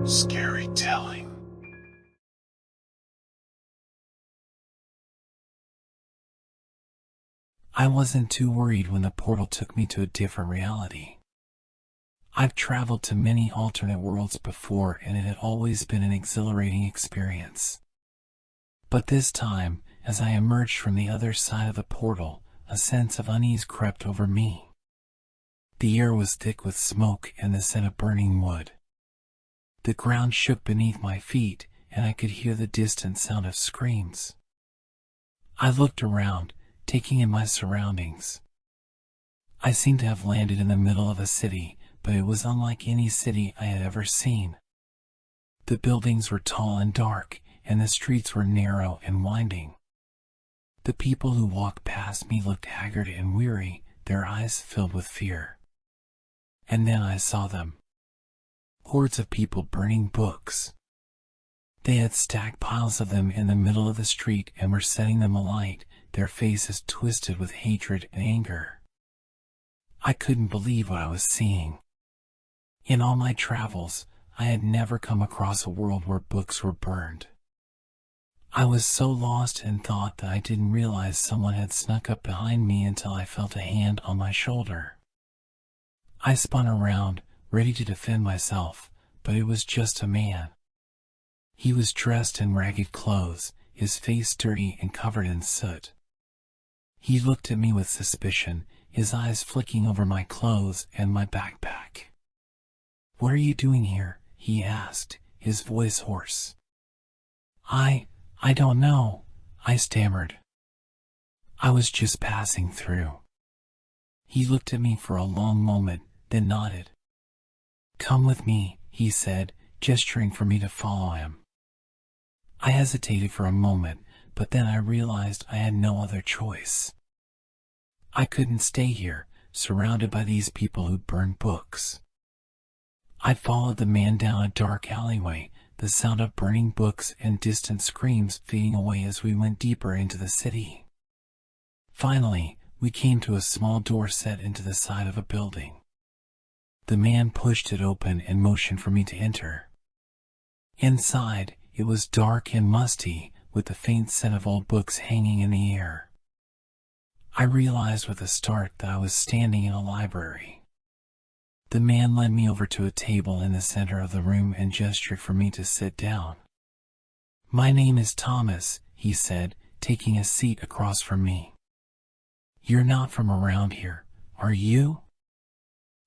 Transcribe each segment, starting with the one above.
Scary telling. I wasn't too worried when the portal took me to a different reality. I've traveled to many alternate worlds before, and it had always been an exhilarating experience. But this time, as I emerged from the other side of the portal, a sense of unease crept over me. The air was thick with smoke and the scent of burning wood. The ground shook beneath my feet, and I could hear the distant sound of screams. I looked around, taking in my surroundings. I seemed to have landed in the middle of a city, but it was unlike any city I had ever seen. The buildings were tall and dark, and the streets were narrow and winding. The people who walked past me looked haggard and weary, their eyes filled with fear. And then I saw them. Hordes of people burning books. They had stacked piles of them in the middle of the street and were setting them alight, their faces twisted with hatred and anger. I couldn't believe what I was seeing. In all my travels, I had never come across a world where books were burned. I was so lost in thought that I didn't realize someone had snuck up behind me until I felt a hand on my shoulder. I spun around, ready to defend myself, but it was just a man. He was dressed in ragged clothes, his face dirty and covered in soot. He looked at me with suspicion, his eyes flicking over my clothes and my backpack. "What are you doing here?" he asked, his voice hoarse. I don't know," I stammered. "I was just passing through." He looked at me for a long moment, then nodded. "Come with me," he said, gesturing for me to follow him. I hesitated for a moment, but then I realized I had no other choice. I couldn't stay here, surrounded by these people who burned books. I followed the man down a dark alleyway, the sound of burning books and distant screams fading away as we went deeper into the city. Finally, we came to a small door set into the side of a building. The man pushed it open and motioned for me to enter. Inside, it was dark and musty, with the faint scent of old books hanging in the air. I realized with a start that I was standing in a library. The man led me over to a table in the center of the room and gestured for me to sit down. "My name is Thomas," he said, taking a seat across from me. "You're not from around here, are you?"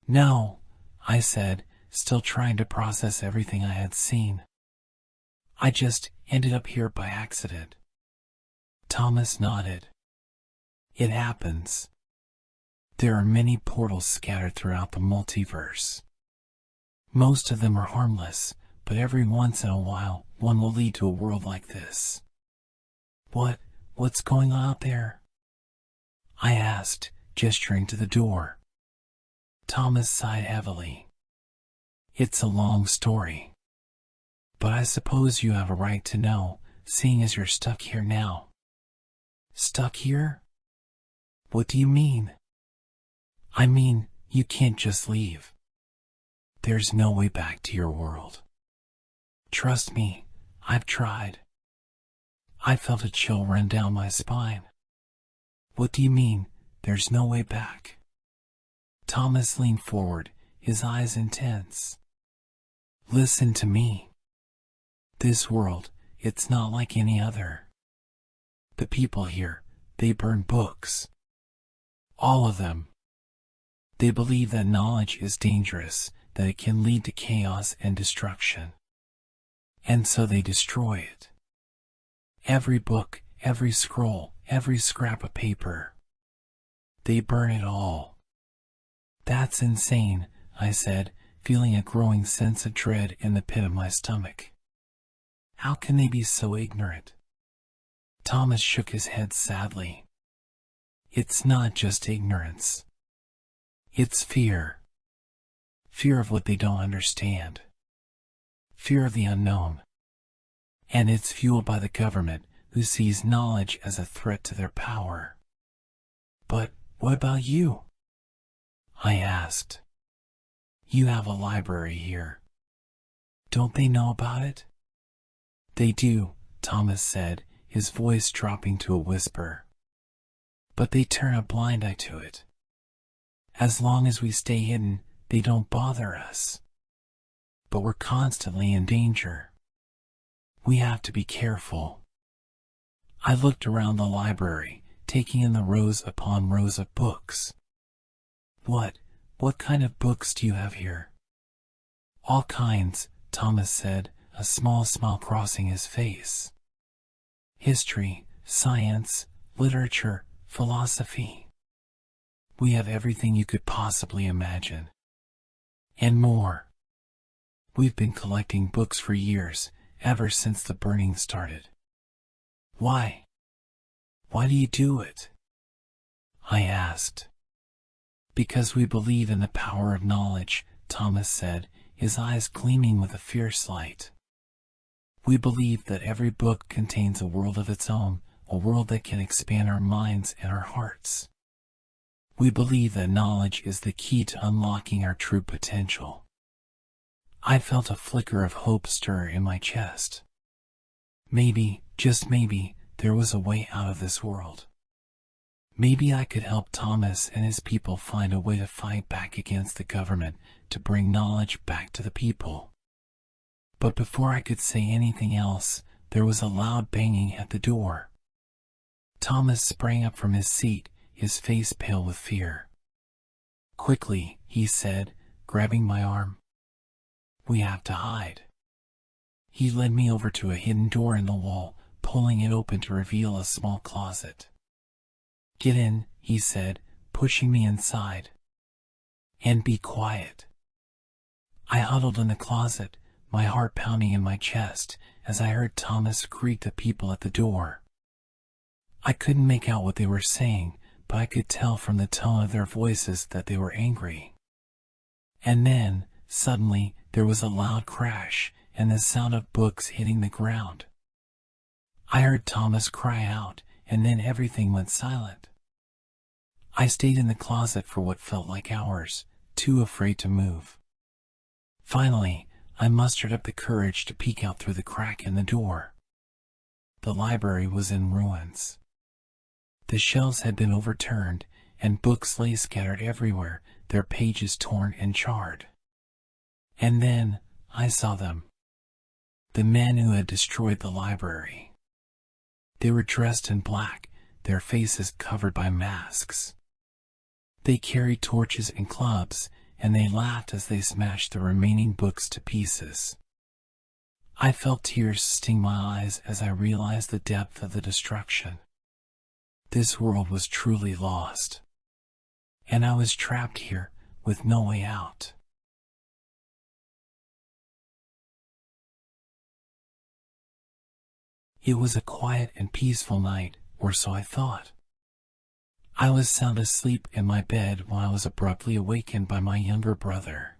"No," I said, still trying to process everything I had seen. "I just ended up here by accident." Thomas nodded. "It happens. There are many portals scattered throughout the multiverse. Most of them are harmless, but every once in a while, one will lead to a world like this." What's going on out there?" I asked, gesturing to the door. Thomas sighed heavily. "It's a long story. But I suppose you have a right to know, seeing as you're stuck here now." "Stuck here? What do you mean?" "I mean, you can't just leave. There's no way back to your world. Trust me, I've tried." I felt a chill run down my spine. "What do you mean, there's no way back?" Thomas leaned forward, his eyes intense. "Listen to me. This world, it's not like any other. The people here, they burn books. All of them. They believe that knowledge is dangerous, that it can lead to chaos and destruction. And so they destroy it. Every book, every scroll, every scrap of paper. They burn it all." "That's insane," I said, feeling a growing sense of dread in the pit of my stomach. "How can they be so ignorant?" Thomas shook his head sadly. "It's not just ignorance. It's fear. Fear of what they don't understand. Fear of the unknown. And it's fueled by the government, who sees knowledge as a threat to their power." "But what about you?" I asked. "You have a library here. Don't they know about it? They do, Thomas said, his voice dropping to a whisper. But they turn a blind eye to it. As long as we stay hidden, they don't bother us. But we're constantly in danger. We have to be careful. I looked around the library, taking in the rows upon rows of books. What kind of books do you have here? All kinds, Thomas said, a small smile crossing his face. History, science, literature, philosophy. We have everything you could possibly imagine. And more. We've been collecting books for years, ever since the burning started. Why? Why do you do it? I asked. Because we believe in the power of knowledge, Thomas said, his eyes gleaming with a fierce light. We believe that every book contains a world of its own, a world that can expand our minds and our hearts. We believe that knowledge is the key to unlocking our true potential. I felt a flicker of hope stir in my chest. Maybe, just maybe, there was a way out of this world. Maybe I could help Thomas and his people find a way to fight back against the government, to bring knowledge back to the people. But before I could say anything else, there was a loud banging at the door. Thomas sprang up from his seat, his face pale with fear. Quickly, he said, grabbing my arm. We have to hide. He led me over to a hidden door in the wall, pulling it open to reveal a small closet. Get in, he said, pushing me inside. And be quiet. I huddled in the closet, my heart pounding in my chest, as I heard Thomas greet the people at the door. I couldn't make out what they were saying, but I could tell from the tone of their voices that they were angry. And then, suddenly, there was a loud crash, and the sound of books hitting the ground. I heard Thomas cry out, and then everything went silent. I stayed in the closet for what felt like hours, too afraid to move. Finally, I mustered up the courage to peek out through the crack in the door. The library was in ruins. The shelves had been overturned, and books lay scattered everywhere, their pages torn and charred. And then, I saw them. The men who had destroyed the library. They were dressed in black, their faces covered by masks. They carried torches and clubs, and they laughed as they smashed the remaining books to pieces. I felt tears sting my eyes as I realized the depth of the destruction. This world was truly lost. And I was trapped here, with no way out. It was a quiet and peaceful night, or so I thought. I was sound asleep in my bed when I was abruptly awakened by my younger brother.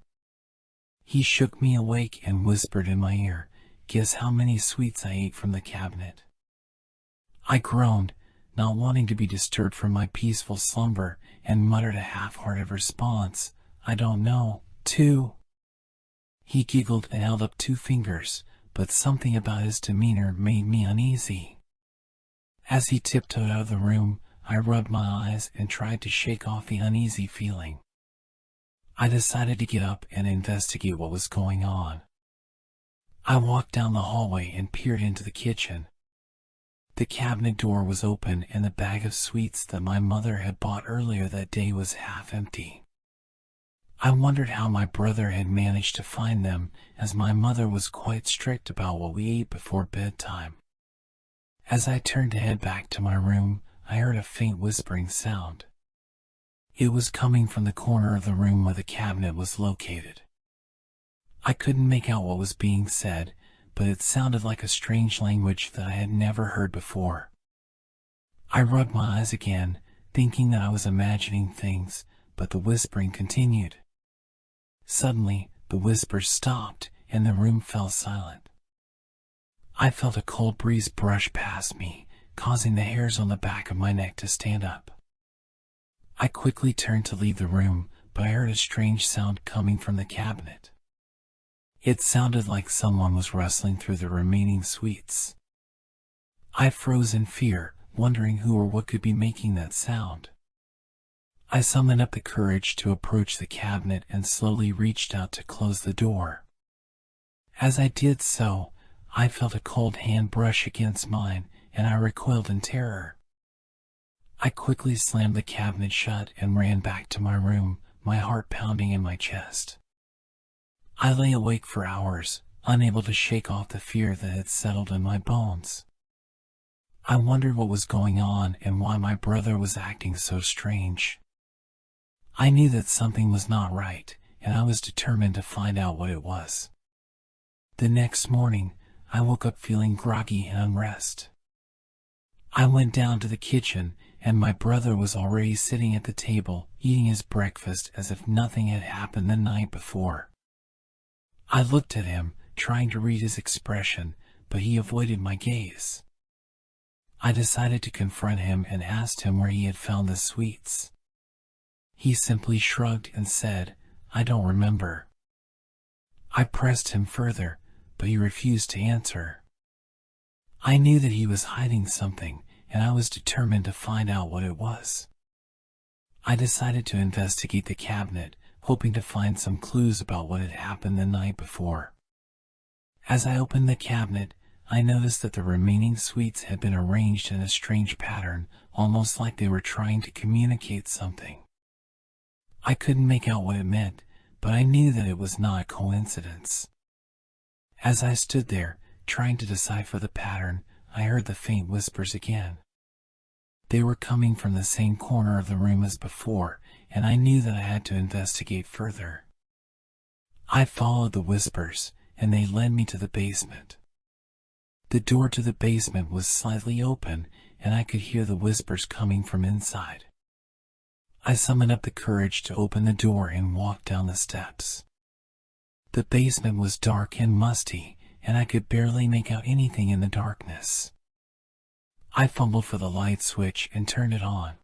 He shook me awake and whispered in my ear, "Guess how many sweets I ate from the cabinet?" I groaned, not wanting to be disturbed from my peaceful slumber, and muttered a half-hearted response, "I don't know, 2." He giggled and held up 2 fingers, but something about his demeanor made me uneasy. As he tiptoed out of the room, I rubbed my eyes and tried to shake off the uneasy feeling. I decided to get up and investigate what was going on. I walked down the hallway and peered into the kitchen. The cabinet door was open and the bag of sweets that my mother had bought earlier that day was half empty. I wondered how my brother had managed to find them, as my mother was quite strict about what we ate before bedtime. As I turned to head back to my room, I heard a faint whispering sound. It was coming from the corner of the room where the cabinet was located. I couldn't make out what was being said, but it sounded like a strange language that I had never heard before. I rubbed my eyes again, thinking that I was imagining things, but the whispering continued. Suddenly, the whisper stopped, and the room fell silent. I felt a cold breeze brush past me, causing the hairs on the back of my neck to stand up. I quickly turned to leave the room, but I heard a strange sound coming from the cabinet. It sounded like someone was rustling through the remaining sweets. I froze in fear, wondering who or what could be making that sound. I summoned up the courage to approach the cabinet and slowly reached out to close the door. As I did so, I felt a cold hand brush against mine, and I recoiled in terror. I quickly slammed the cabinet shut and ran back to my room, my heart pounding in my chest. I lay awake for hours, unable to shake off the fear that had settled in my bones. I wondered what was going on and why my brother was acting so strange. I knew that something was not right, and I was determined to find out what it was. The next morning, I woke up feeling groggy and unrest. I went down to the kitchen, and my brother was already sitting at the table, eating his breakfast as if nothing had happened the night before. I looked at him, trying to read his expression, but he avoided my gaze. I decided to confront him and asked him where he had found the sweets. He simply shrugged and said, "I don't remember." I pressed him further, but he refused to answer. I knew that he was hiding something, and I was determined to find out what it was. I decided to investigate the cabinet, hoping to find some clues about what had happened the night before. As I opened the cabinet, I noticed that the remaining sweets had been arranged in a strange pattern, almost like they were trying to communicate something. I couldn't make out what it meant, but I knew that it was not a coincidence. As I stood there, trying to decipher the pattern, I heard the faint whispers again. They were coming from the same corner of the room as before, and I knew that I had to investigate further. I followed the whispers, and they led me to the basement. The door to the basement was slightly open, and I could hear the whispers coming from inside. I summoned up the courage to open the door and walk down the steps. The basement was dark and musty, and I could barely make out anything in the darkness. I fumbled for the light switch and turned it on.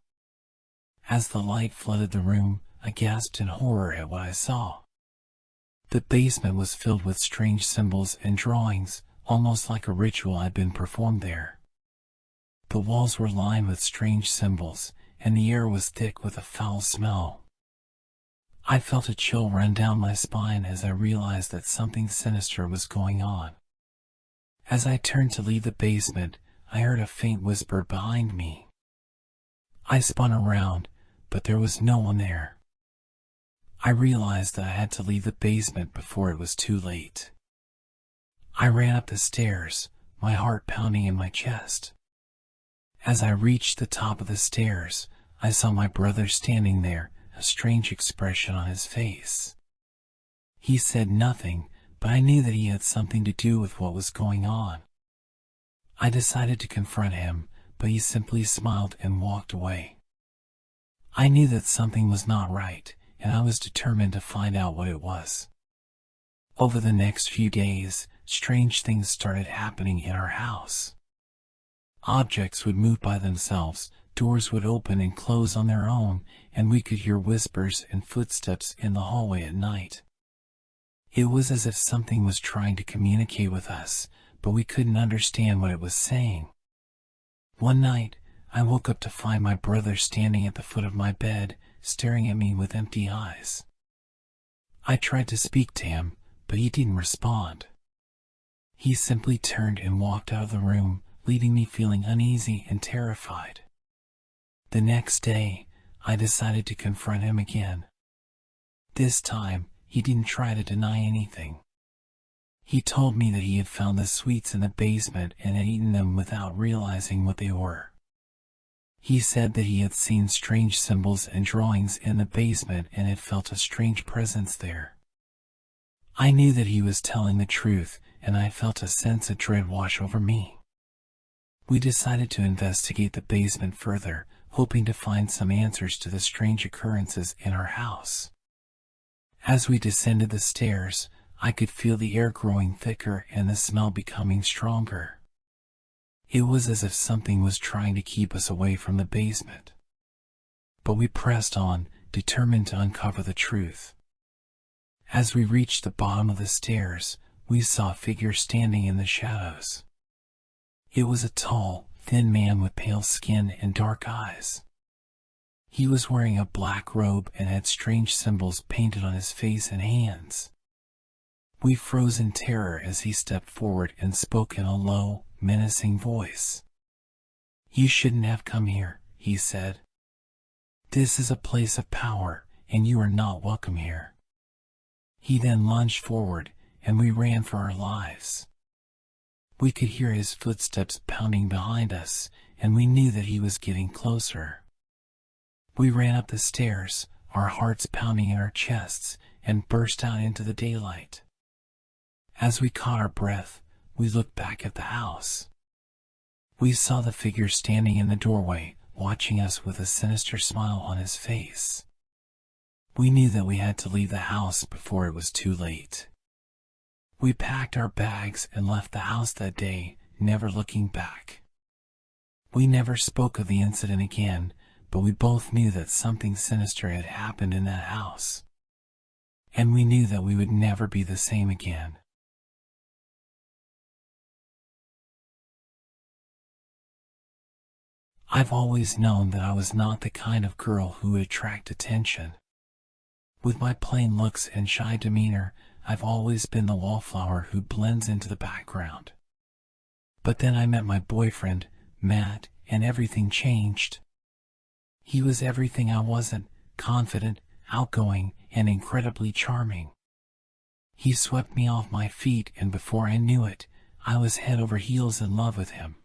As the light flooded the room, I gasped in horror at what I saw. The basement was filled with strange symbols and drawings, almost like a ritual had been performed there. The walls were lined with strange symbols, and the air was thick with a foul smell. I felt a chill run down my spine as I realized that something sinister was going on. As I turned to leave the basement, I heard a faint whisper behind me. I spun around, but there was no one there. I realized that I had to leave the basement before it was too late. I ran up the stairs, my heart pounding in my chest. As I reached the top of the stairs, I saw my brother standing there, a strange expression on his face. He said nothing, but I knew that he had something to do with what was going on. I decided to confront him, but he simply smiled and walked away. I knew that something was not right, and I was determined to find out what it was. Over the next few days, strange things started happening in our house. Objects would move by themselves, doors would open and close on their own, and we could hear whispers and footsteps in the hallway at night. It was as if something was trying to communicate with us, but we couldn't understand what it was saying. One night, I woke up to find my brother standing at the foot of my bed, staring at me with empty eyes. I tried to speak to him, but he didn't respond. He simply turned and walked out of the room, leaving me feeling uneasy and terrified. The next day, I decided to confront him again. This time, he didn't try to deny anything. He told me that he had found the sweets in the basement and had eaten them without realizing what they were. He said that he had seen strange symbols and drawings in the basement and had felt a strange presence there. I knew that he was telling the truth, and I felt a sense of dread wash over me. We decided to investigate the basement further, hoping to find some answers to the strange occurrences in our house. As we descended the stairs, I could feel the air growing thicker and the smell becoming stronger. It was as if something was trying to keep us away from the basement. But we pressed on, determined to uncover the truth. As we reached the bottom of the stairs, we saw a figure standing in the shadows. It was a tall, thin man with pale skin and dark eyes. He was wearing a black robe and had strange symbols painted on his face and hands. We froze in terror as he stepped forward and spoke in a low, menacing voice. "You shouldn't have come here," he said. "This is a place of power, and you are not welcome here." He then lunged forward, and we ran for our lives. We could hear his footsteps pounding behind us, and we knew that he was getting closer. We ran up the stairs, our hearts pounding in our chests, and burst out into the daylight. As we caught our breath, we looked back at the house. We saw the figure standing in the doorway, watching us with a sinister smile on his face. We knew that we had to leave the house before it was too late. We packed our bags and left the house that day, never looking back. We never spoke of the incident again, but we both knew that something sinister had happened in that house. And we knew that we would never be the same again. I've always known that I was not the kind of girl who would attract attention. With my plain looks and shy demeanor, I've always been the wallflower who blends into the background. But then I met my boyfriend, Matt, and everything changed. He was everything I wasn't: confident, outgoing, and incredibly charming. He swept me off my feet, and before I knew it, I was head over heels in love with him.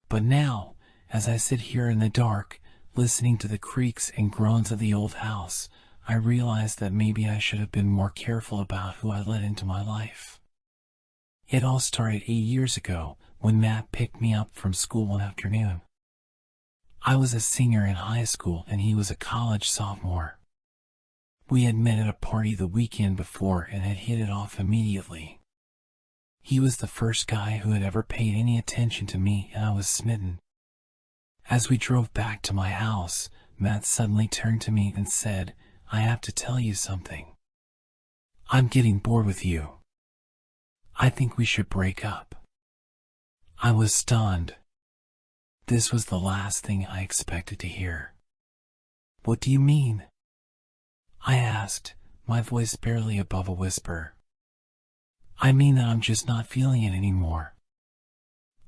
But now, as I sit here in the dark, listening to the creaks and groans of the old house, I realize that maybe I should have been more careful about who I let into my life. It all started 8 years ago, when Matt picked me up from school one afternoon. I was a senior in high school and he was a college sophomore. We had met at a party the weekend before and had hit it off immediately. He was the first guy who had ever paid any attention to me, and I was smitten. As we drove back to my house, Matt suddenly turned to me and said, "I have to tell you something. I'm getting bored with you. I think we should break up." I was stunned. This was the last thing I expected to hear. "What do you mean?" I asked, my voice barely above a whisper. "I mean that I'm just not feeling it anymore.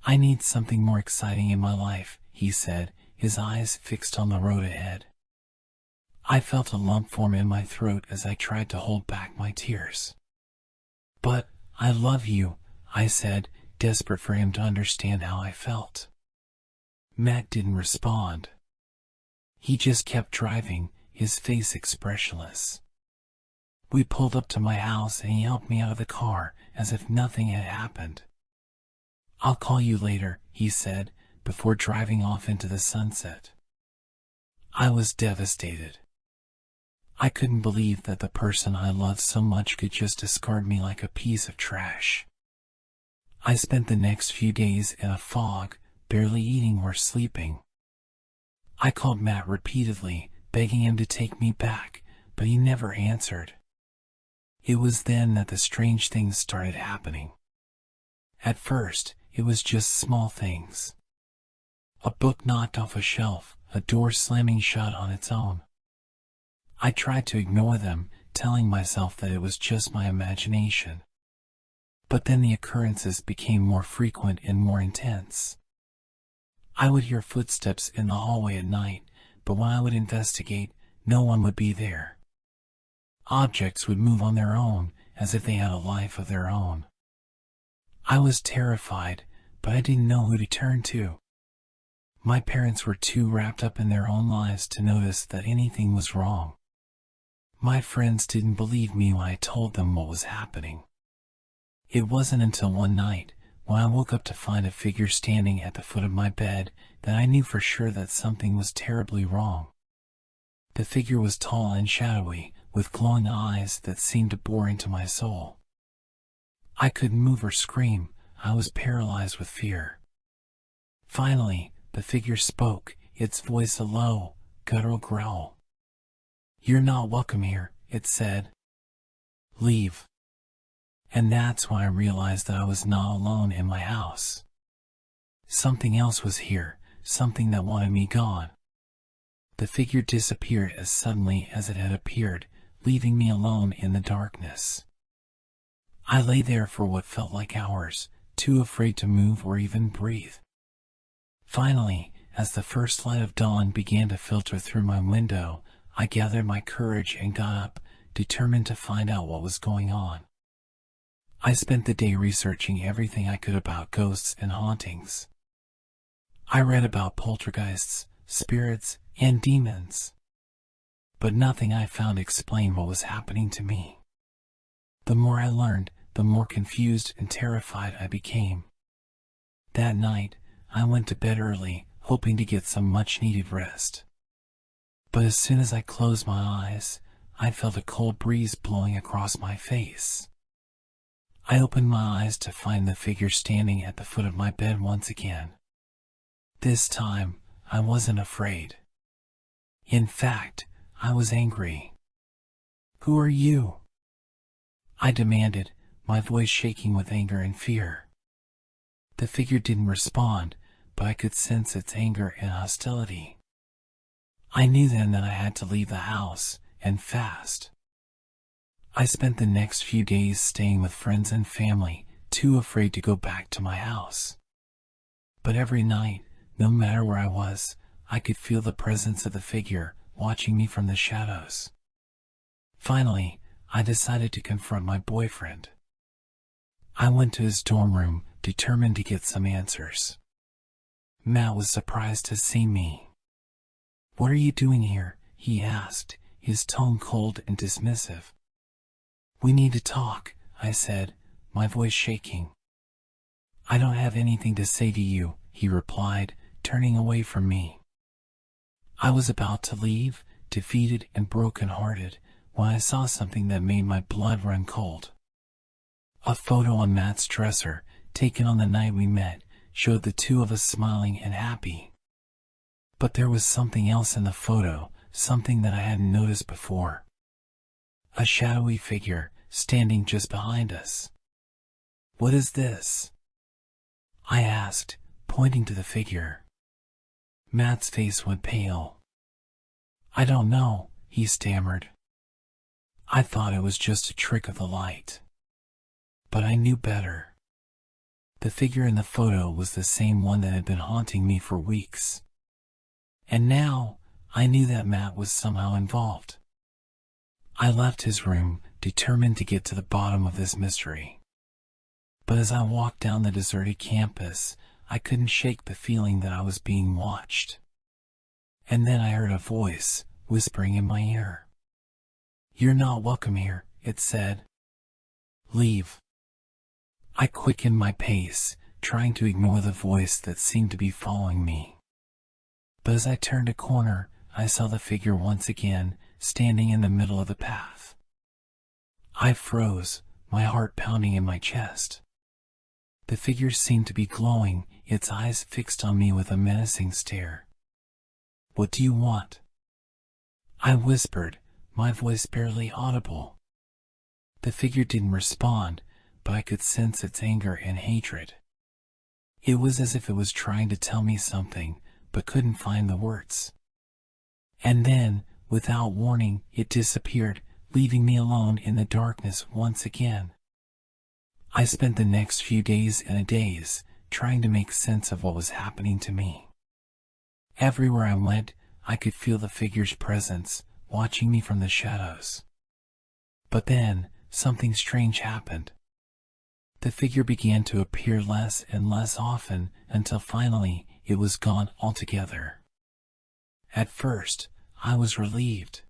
I need something more exciting in my life," he said, his eyes fixed on the road ahead. I felt a lump form in my throat as I tried to hold back my tears. "But I love you," I said, desperate for him to understand how I felt. Matt didn't respond. He just kept driving, his face expressionless. We pulled up to my house and he helped me out of the car as if nothing had happened. "I'll call you later," he said, before driving off into the sunset. I was devastated. I couldn't believe that the person I loved so much could just discard me like a piece of trash. I spent the next few days in a fog, barely eating or sleeping. I called Matt repeatedly, begging him to take me back, but he never answered. It was then that the strange things started happening. At first, it was just small things. A book knocked off a shelf, a door slamming shut on its own. I tried to ignore them, telling myself that it was just my imagination. But then the occurrences became more frequent and more intense. I would hear footsteps in the hallway at night, but when I would investigate, no one would be there. Objects would move on their own, as if they had a life of their own. I was terrified, but I didn't know who to turn to. My parents were too wrapped up in their own lives to notice that anything was wrong. My friends didn't believe me when I told them what was happening. It wasn't until one night, when I woke up to find a figure standing at the foot of my bed, that I knew for sure that something was terribly wrong. The figure was tall and shadowy, with glowing eyes that seemed to bore into my soul. I couldn't move or scream. I was paralyzed with fear. Finally, the figure spoke, its voice a low, guttural growl. "You're not welcome here," it said. Leave. And that's when I realized that I was not alone in my house. Something else was here, something that wanted me gone. The figure disappeared as suddenly as it had appeared, leaving me alone in the darkness. I lay there for what felt like hours, too afraid to move or even breathe. Finally, as the first light of dawn began to filter through my window, I gathered my courage and got up, determined to find out what was going on. I spent the day researching everything I could about ghosts and hauntings. I read about poltergeists, spirits, and demons. But nothing I found explained what was happening to me. The more I learned, the more confused and terrified I became. That night, I went to bed early, hoping to get some much-needed rest. But as soon as I closed my eyes, I felt a cold breeze blowing across my face. I opened my eyes to find the figure standing at the foot of my bed once again. This time, I wasn't afraid. In fact, I was angry. "Who are you?" I demanded, my voice shaking with anger and fear. The figure didn't respond, but I could sense its anger and hostility. I knew then that I had to leave the house, and fast. I spent the next few days staying with friends and family, too afraid to go back to my house. But every night, no matter where I was, I could feel the presence of the figure, watching me from the shadows. Finally, I decided to confront my boyfriend. I went to his dorm room, determined to get some answers. Matt was surprised to see me. "What are you doing here?" he asked, his tone cold and dismissive. "We need to talk," I said, my voice shaking. "I don't have anything to say to you," he replied, turning away from me. I was about to leave, defeated and broken-hearted, when I saw something that made my blood run cold. A photo on Matt's dresser, taken on the night we met, showed the two of us smiling and happy. But there was something else in the photo, something that I hadn't noticed before. A shadowy figure, standing just behind us. "What is this?" I asked, pointing to the figure. Matt's face went pale. "I don't know," he stammered. I thought it was just a trick of the light. But I knew better. The figure in the photo was the same one that had been haunting me for weeks. And now, I knew that Matt was somehow involved. I left his room, determined to get to the bottom of this mystery. But as I walked down the deserted campus, I couldn't shake the feeling that I was being watched. And then I heard a voice, whispering in my ear. "You're not welcome here," it said. "Leave." I quickened my pace, trying to ignore the voice that seemed to be following me. But as I turned a corner, I saw the figure once again, standing in the middle of the path. I froze, my heart pounding in my chest. The figure seemed to be glowing, its eyes fixed on me with a menacing stare. "What do you want?" I whispered, my voice barely audible. The figure didn't respond, but I could sense its anger and hatred. It was as if it was trying to tell me something, but couldn't find the words. And then, without warning, it disappeared, leaving me alone in the darkness once again. I spent the next few days and a daze, trying to make sense of what was happening to me. Everywhere I went, I could feel the figure's presence, watching me from the shadows. But then, something strange happened. The figure began to appear less and less often, until finally, it was gone altogether. At first, I was relieved.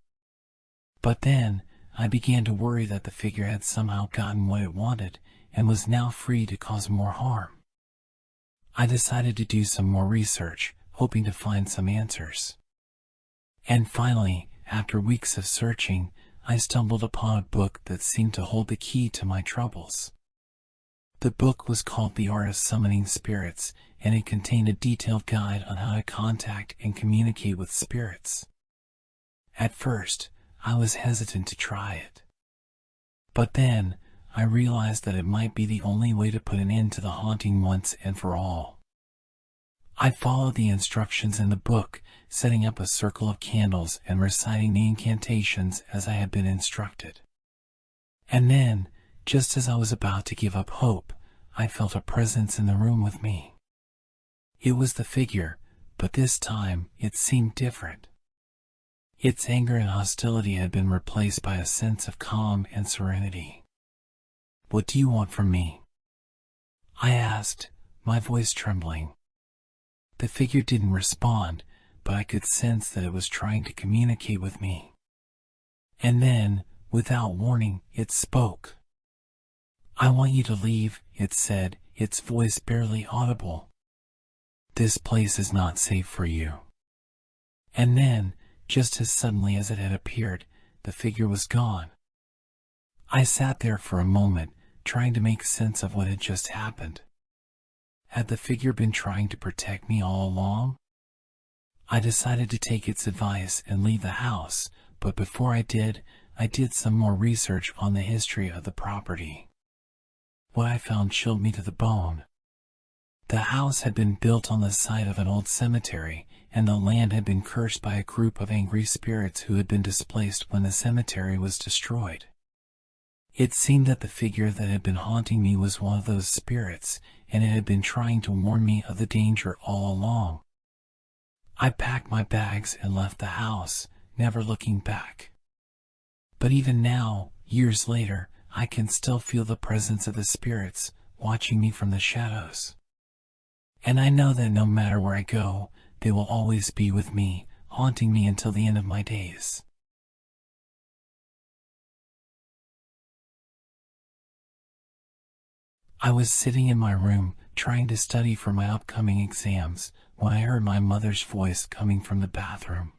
But then, I began to worry that the figure had somehow gotten what it wanted, and was now free to cause more harm. I decided to do some more research, hoping to find some answers. And finally, after weeks of searching, I stumbled upon a book that seemed to hold the key to my troubles. The book was called The Art of Summoning Spirits, and it contained a detailed guide on how to contact and communicate with spirits. At first, I was hesitant to try it. But then, I realized that it might be the only way to put an end to the haunting once and for all. I followed the instructions in the book, setting up a circle of candles and reciting the incantations as I had been instructed. And then, just as I was about to give up hope, I felt a presence in the room with me. It was the figure, but this time it seemed different. Its anger and hostility had been replaced by a sense of calm and serenity. "What do you want from me?" I asked, my voice trembling. The figure didn't respond, but I could sense that it was trying to communicate with me. And then, without warning, it spoke. "I want you to leave," it said, its voice barely audible. "This place is not safe for you." And then, just as suddenly as it had appeared, the figure was gone. I sat there for a moment, trying to make sense of what had just happened. Had the figure been trying to protect me all along? I decided to take its advice and leave the house, but before I did some more research on the history of the property. What I found chilled me to the bone. The house had been built on the site of an old cemetery, and the land had been cursed by a group of angry spirits who had been displaced when the cemetery was destroyed. It seemed that the figure that had been haunting me was one of those spirits, and it had been trying to warn me of the danger all along. I packed my bags and left the house, never looking back. But even now, years later, I can still feel the presence of the spirits, watching me from the shadows. And I know that no matter where I go, they will always be with me, haunting me until the end of my days. I was sitting in my room, trying to study for my upcoming exams, when I heard my mother's voice coming from the bathroom.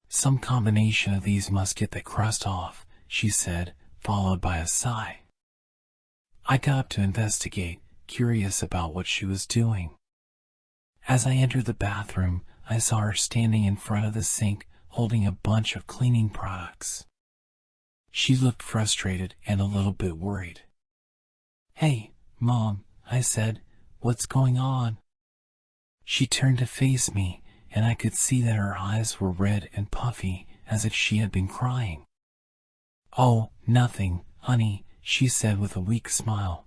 "Some combination of these must get the crust off," she said, followed by a sigh. I got up to investigate, curious about what she was doing. As I entered the bathroom, I saw her standing in front of the sink, holding a bunch of cleaning products. She looked frustrated and a little bit worried. "Hey, Mom," I said, "what's going on?" She turned to face me, and I could see that her eyes were red and puffy, as if she had been crying. "Oh, nothing, honey," she said with a weak smile.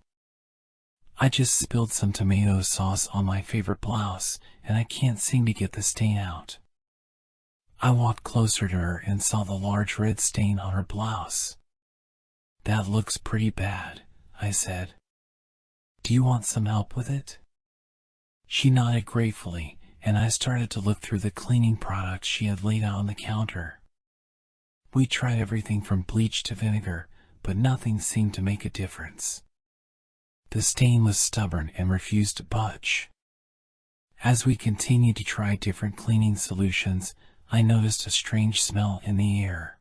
"I just spilled some tomato sauce on my favorite blouse, and I can't seem to get the stain out." I walked closer to her and saw the large red stain on her blouse. "That looks pretty bad," I said. "Do you want some help with it?" She nodded gratefully, and I started to look through the cleaning products she had laid out on the counter. We tried everything from bleach to vinegar, but nothing seemed to make a difference. The stain was stubborn and refused to budge. As we continued to try different cleaning solutions, I noticed a strange smell in the air.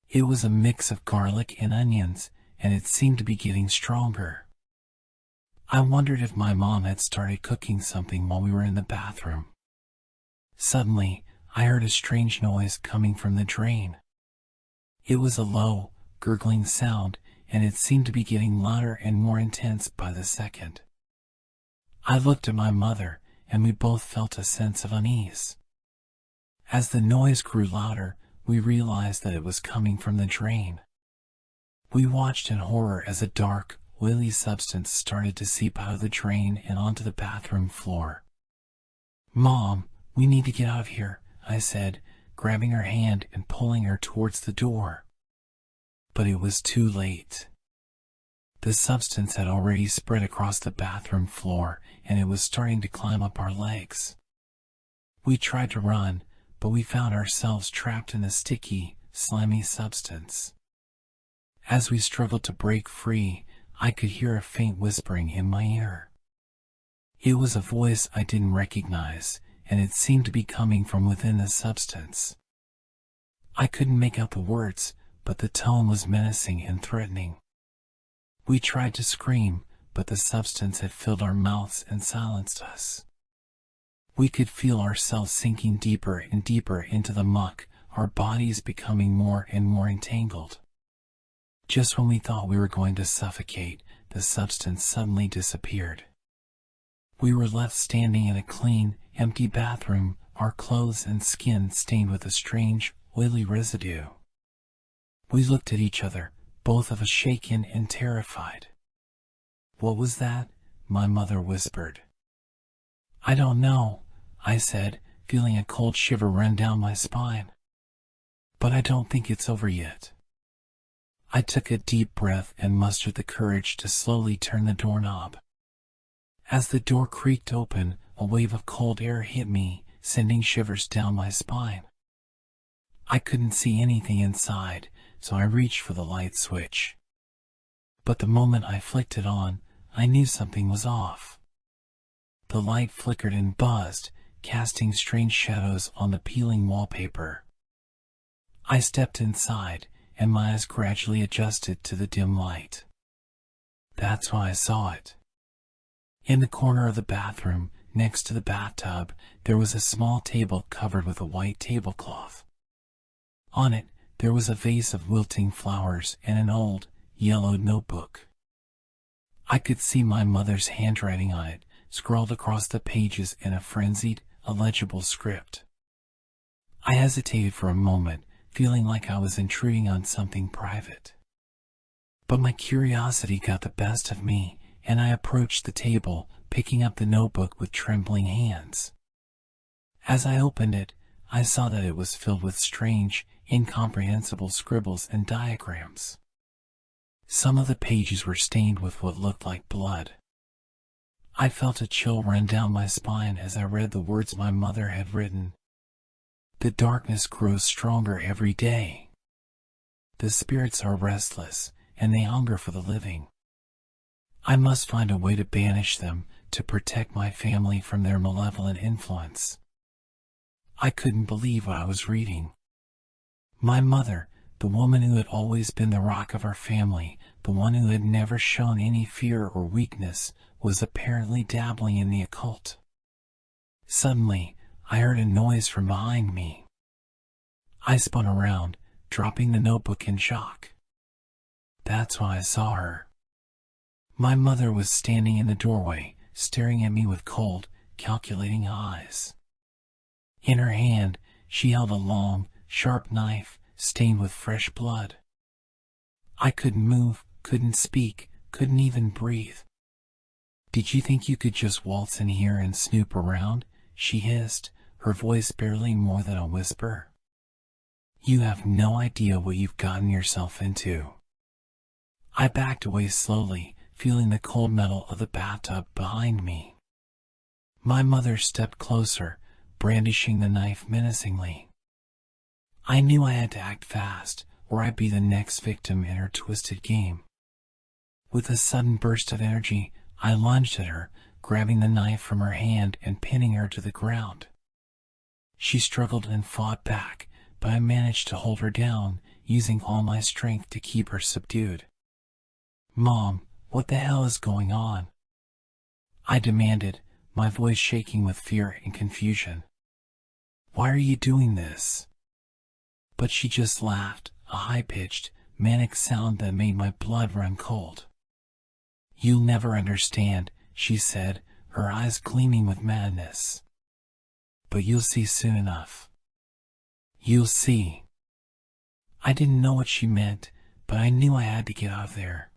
It was a mix of garlic and onions, and it seemed to be getting stronger. I wondered if my mom had started cooking something while we were in the bathroom. Suddenly, I heard a strange noise coming from the drain. It was a low, gurgling sound, and it seemed to be getting louder and more intense by the second. I looked at my mother, and we both felt a sense of unease. As the noise grew louder, we realized that it was coming from the drain. We watched in horror as a dark, oily substance started to seep out of the drain and onto the bathroom floor. "Mom, we need to get out of here," I said, grabbing her hand and pulling her towards the door. But it was too late. The substance had already spread across the bathroom floor, and it was starting to climb up our legs. We tried to run, but we found ourselves trapped in the sticky, slimy substance. As we struggled to break free, I could hear a faint whispering in my ear. It was a voice I didn't recognize, and it seemed to be coming from within the substance. I couldn't make out the words, but the tone was menacing and threatening. We tried to scream, but the substance had filled our mouths and silenced us. We could feel ourselves sinking deeper and deeper into the muck, our bodies becoming more and more entangled. Just when we thought we were going to suffocate, the substance suddenly disappeared. We were left standing in a clean, empty bathroom, our clothes and skin stained with a strange, oily residue. We looked at each other, both of us shaken and terrified. "What was that?" my mother whispered. "I don't know," I said, feeling a cold shiver run down my spine. "But I don't think it's over yet." I took a deep breath and mustered the courage to slowly turn the doorknob. As the door creaked open, a wave of cold air hit me, sending shivers down my spine. I couldn't see anything inside, so I reached for the light switch. But the moment I flicked it on, I knew something was off. The light flickered and buzzed, casting strange shadows on the peeling wallpaper. I stepped inside, and my eyes gradually adjusted to the dim light. That's why I saw it. In the corner of the bathroom, next to the bathtub, there was a small table covered with a white tablecloth. On it, there was a vase of wilting flowers and an old, yellowed notebook. I could see my mother's handwriting on it, scrawled across the pages in a frenzied, illegible script. I hesitated for a moment, feeling like I was intruding on something private. But my curiosity got the best of me, and I approached the table, picking up the notebook with trembling hands. As I opened it, I saw that it was filled with strange, incomprehensible scribbles and diagrams. Some of the pages were stained with what looked like blood. I felt a chill run down my spine as I read the words my mother had written. "The darkness grows stronger every day. The spirits are restless, and they hunger for the living. I must find a way to banish them, to protect my family from their malevolent influence." I couldn't believe what I was reading. My mother, the woman who had always been the rock of our family, the one who had never shown any fear or weakness, was apparently dabbling in the occult. Suddenly, I heard a noise from behind me. I spun around, dropping the notebook in shock. That's why I saw her. My mother was standing in the doorway, staring at me with cold, calculating eyes. In her hand, she held a long, sharp knife, stained with fresh blood. I couldn't move, couldn't speak, couldn't even breathe. "Did you think you could just waltz in here and snoop around?" she hissed, her voice barely more than a whisper. "You have no idea what you've gotten yourself into." I backed away slowly, feeling the cold metal of the bathtub behind me. My mother stepped closer, brandishing the knife menacingly. I knew I had to act fast, or I'd be the next victim in her twisted game. With a sudden burst of energy, I lunged at her, grabbing the knife from her hand and pinning her to the ground. She struggled and fought back, but I managed to hold her down, using all my strength to keep her subdued. "Mom, what the hell is going on?" I demanded, my voice shaking with fear and confusion. "Why are you doing this?" But she just laughed, a high-pitched, manic sound that made my blood run cold. "You'll never understand," she said, her eyes gleaming with madness. "But you'll see soon enough. You'll see." I didn't know what she meant, but I knew I had to get out of there.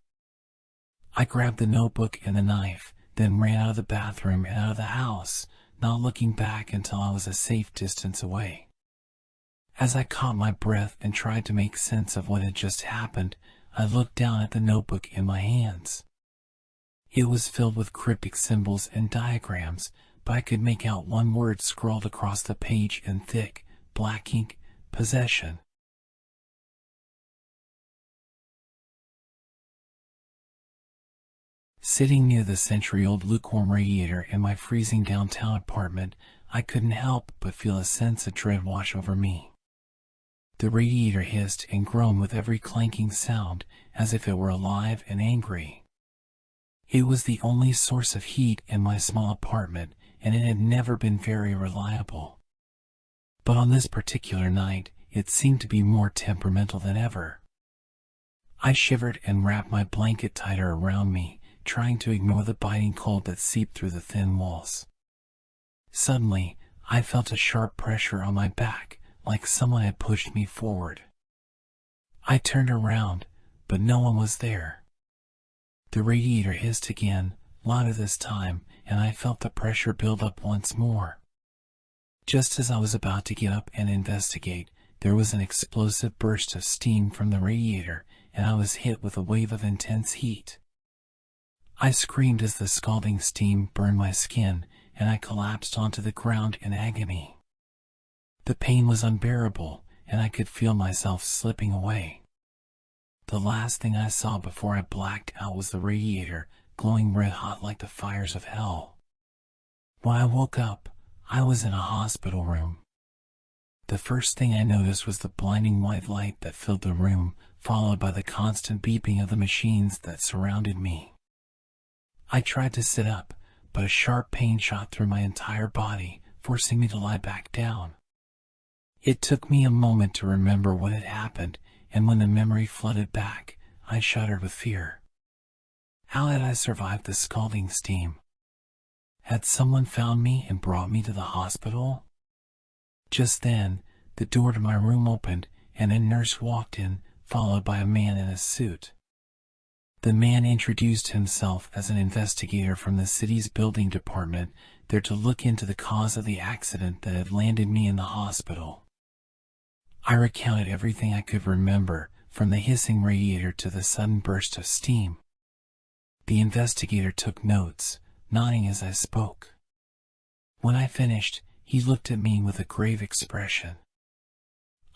I grabbed the notebook and the knife, then ran out of the bathroom and out of the house, not looking back until I was a safe distance away. As I caught my breath and tried to make sense of what had just happened, I looked down at the notebook in my hands. It was filled with cryptic symbols and diagrams, but I could make out one word scrawled across the page in thick, black ink: possession. Sitting near the century-old lukewarm radiator in my freezing downtown apartment, I couldn't help but feel a sense of dread wash over me. The radiator hissed and groaned with every clanking sound, as if it were alive and angry. It was the only source of heat in my small apartment, and it had never been very reliable. But on this particular night, it seemed to be more temperamental than ever. I shivered and wrapped my blanket tighter around me, trying to ignore the biting cold that seeped through the thin walls. Suddenly, I felt a sharp pressure on my back, like someone had pushed me forward. I turned around, but no one was there. The radiator hissed again, louder this time, and I felt the pressure build up once more. Just as I was about to get up and investigate, there was an explosive burst of steam from the radiator, and I was hit with a wave of intense heat. I screamed as the scalding steam burned my skin, and I collapsed onto the ground in agony. The pain was unbearable, and I could feel myself slipping away. The last thing I saw before I blacked out was the radiator, glowing red hot like the fires of hell. When I woke up, I was in a hospital room. The first thing I noticed was the blinding white light that filled the room, followed by the constant beeping of the machines that surrounded me. I tried to sit up, but a sharp pain shot through my entire body, forcing me to lie back down. It took me a moment to remember what had happened, and when the memory flooded back, I shuddered with fear. How had I survived the scalding steam? Had someone found me and brought me to the hospital? Just then, the door to my room opened, and a nurse walked in, followed by a man in a suit. The man introduced himself as an investigator from the city's building department, there to look into the cause of the accident that had landed me in the hospital. I recounted everything I could remember, from the hissing radiator to the sudden burst of steam. The investigator took notes, nodding as I spoke. When I finished, he looked at me with a grave expression.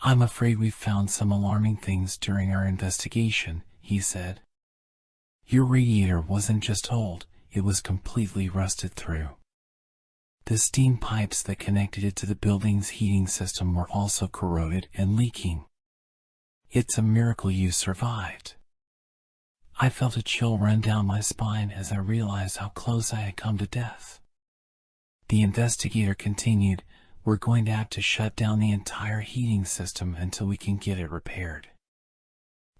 "I'm afraid we've found some alarming things during our investigation," he said. "Your radiator wasn't just old, it was completely rusted through. The steam pipes that connected it to the building's heating system were also corroded and leaking. It's a miracle you survived." I felt a chill run down my spine as I realized how close I had come to death. The investigator continued, "We're going to have to shut down the entire heating system until we can get it repaired.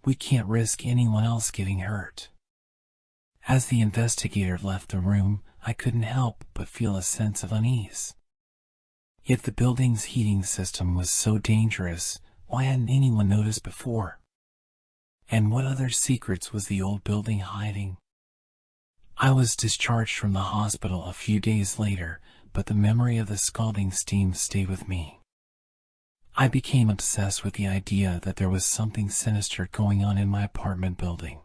We can't risk anyone else getting hurt." As the investigator left the room, I couldn't help but feel a sense of unease. If the building's heating system was so dangerous, why hadn't anyone noticed before? And what other secrets was the old building hiding? I was discharged from the hospital a few days later, but the memory of the scalding steam stayed with me. I became obsessed with the idea that there was something sinister going on in my apartment building.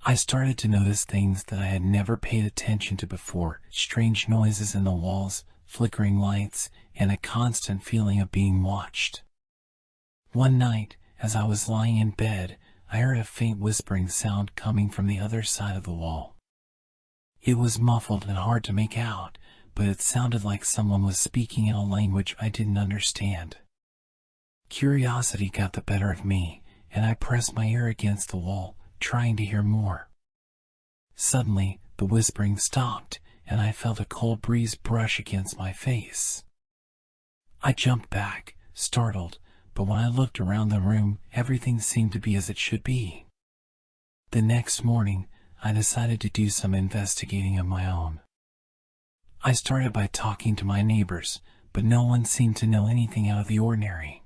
I started to notice things that I had never paid attention to before, strange noises in the walls, flickering lights, and a constant feeling of being watched. One night, as I was lying in bed, I heard a faint whispering sound coming from the other side of the wall. It was muffled and hard to make out, but it sounded like someone was speaking in a language I didn't understand. Curiosity got the better of me, and I pressed my ear against the wall, trying to hear more. Suddenly, the whispering stopped, and I felt a cold breeze brush against my face. I jumped back, startled, but when I looked around the room, everything seemed to be as it should be. The next morning, I decided to do some investigating of my own. I started by talking to my neighbors, but no one seemed to know anything out of the ordinary.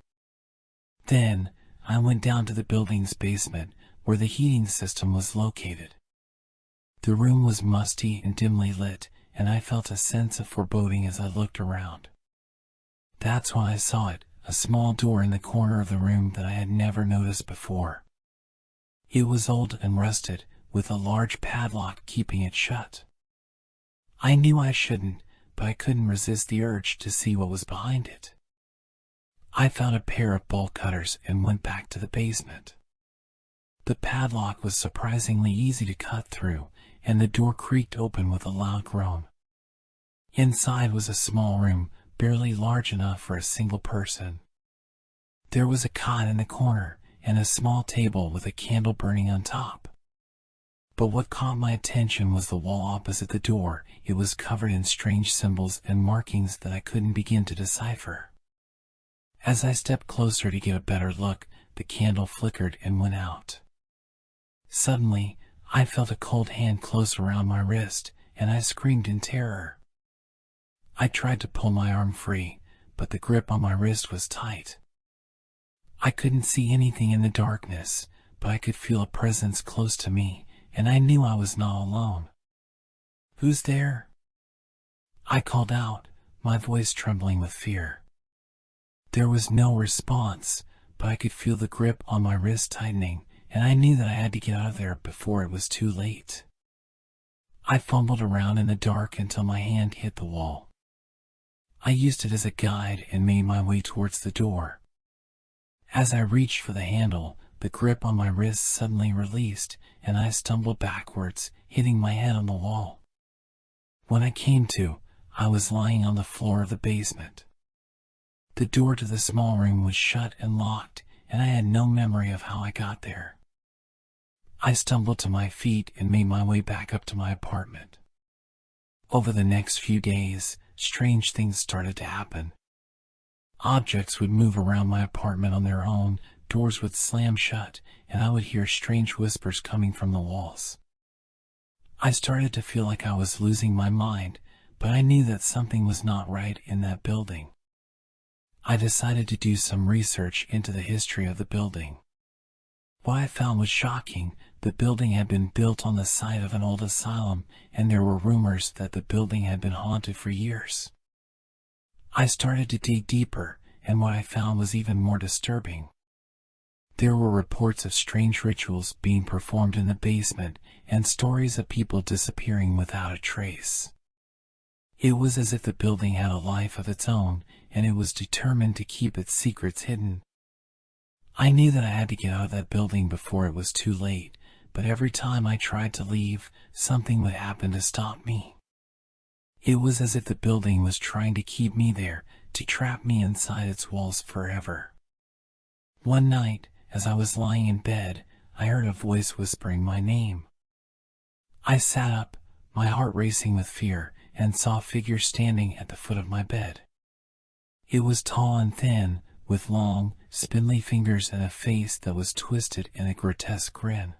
Then, I went down to the building's basement, where the heating system was located. The room was musty and dimly lit, and I felt a sense of foreboding as I looked around. That's when I saw it, a small door in the corner of the room that I had never noticed before. It was old and rusted, with a large padlock keeping it shut. I knew I shouldn't, but I couldn't resist the urge to see what was behind it. I found a pair of bolt cutters and went back to the basement. The padlock was surprisingly easy to cut through, and the door creaked open with a loud groan. Inside was a small room, barely large enough for a single person. There was a cot in the corner, and a small table with a candle burning on top. But what caught my attention was the wall opposite the door. It was covered in strange symbols and markings that I couldn't begin to decipher. As I stepped closer to get a better look, the candle flickered and went out. Suddenly, I felt a cold hand close around my wrist, and I screamed in terror. I tried to pull my arm free, but the grip on my wrist was tight. I couldn't see anything in the darkness, but I could feel a presence close to me, and I knew I was not alone. "Who's there?" I called out, my voice trembling with fear. There was no response, but I could feel the grip on my wrist tightening, and I knew that I had to get out of there before it was too late. I fumbled around in the dark until my hand hit the wall. I used it as a guide and made my way towards the door. As I reached for the handle, the grip on my wrist suddenly released, and I stumbled backwards, hitting my head on the wall. When I came to, I was lying on the floor of the basement. The door to the small room was shut and locked, and I had no memory of how I got there. I stumbled to my feet and made my way back up to my apartment. Over the next few days, strange things started to happen. Objects would move around my apartment on their own, doors would slam shut, and I would hear strange whispers coming from the walls. I started to feel like I was losing my mind, but I knew that something was not right in that building. I decided to do some research into the history of the building. What I found was shocking. The building had been built on the site of an old asylum, and there were rumors that the building had been haunted for years. I started to dig deeper, and what I found was even more disturbing. There were reports of strange rituals being performed in the basement, and stories of people disappearing without a trace. It was as if the building had a life of its own, and it was determined to keep its secrets hidden. I knew that I had to get out of that building before it was too late, but every time I tried to leave, something would happen to stop me. It was as if the building was trying to keep me there, to trap me inside its walls forever. One night, as I was lying in bed, I heard a voice whispering my name. I sat up, my heart racing with fear, and saw a figure standing at the foot of my bed. It was tall and thin, with long, spindly fingers and a face that was twisted in a grotesque grin.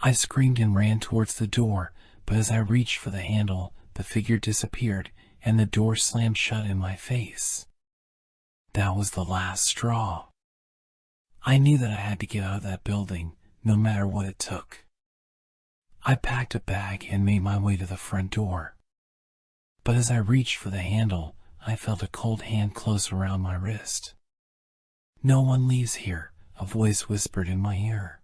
I screamed and ran towards the door, but as I reached for the handle, the figure disappeared, and the door slammed shut in my face. That was the last straw. I knew that I had to get out of that building, no matter what it took. I packed a bag and made my way to the front door. But as I reached for the handle, I felt a cold hand close around my wrist. "No one leaves here," a voice whispered in my ear.